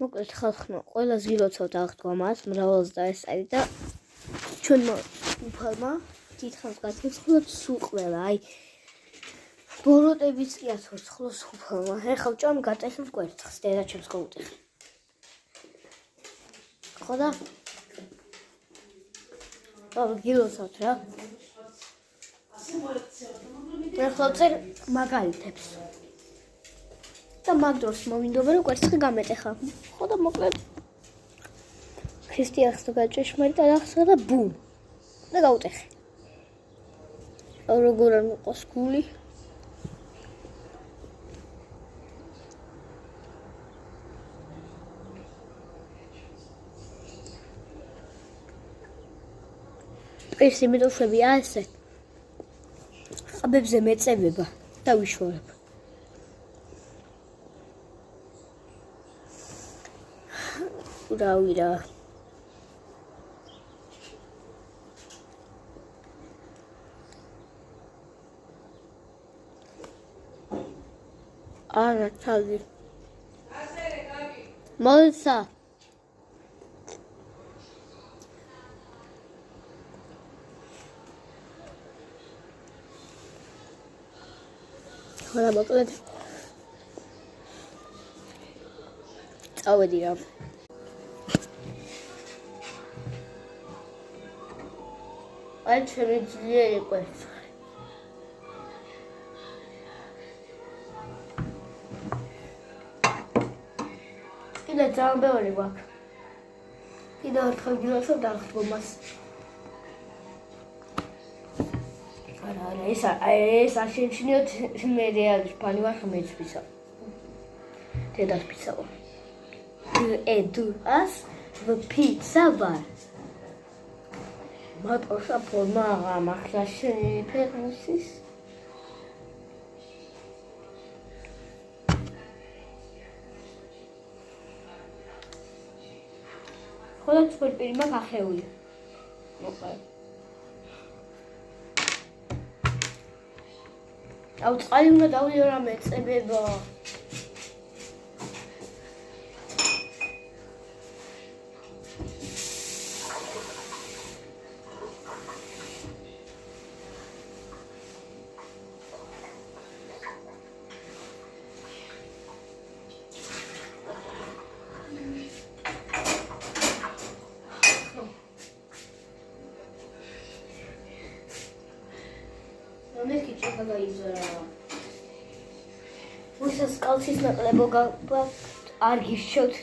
მოკლედ ხალხო, ყველას გილოცავთ აღთქვა მას, მრავალს და ეს არის და ჩვენმა უფალმა დიდხანს გაგეცხლოთ სულ ყველა, აი ბოროტებიც კი აცოცხლოს უფალმა. ეხლა ჭამ გატეხებ კვერცხს, დედა ჩემს გაუტეხე. ხო და? გილოცავთ რა. ეხლა წერ მაგალითებს. და მაგ დროს მომინდობა რომ კვერცხი გამეტეხა. ხო და მოკლედ ქრისტიანს თუ გაჭეშმარიტად ახსნა და ბუმ. და გაუტეხე. როგორ არ მოყავს გული? პირსი მეტოშვებია ასე. ყაბებზე მეწევება და ვიშორებ. რავი რა. არა თავი. მოლსა. ხოდა მოკლედ წავედი რა. აი ჩემი ძლიერი კვერცხი. კიდე ძალიან ბევრი გვაქვს. კიდე ერთხელ გილოცავ და აღთქმას. არა, ეს არ შეჩნიოთ მე რეალის ფანი ვარ მეც ვისაუბრ. დედას ვისაუბრ. ედუას ვფიცა ვარ. მატოშა ფორმა აღამახლა შეფერმუსის. ხოლო სპორტი მაგ ახეული. მოყვა. აუ წყალი უნდა დავიო რა მეწებება. მეკი ჩაკა გაიზარა. ვისაც კალცის ნაკლებობა არ გიშჩევთ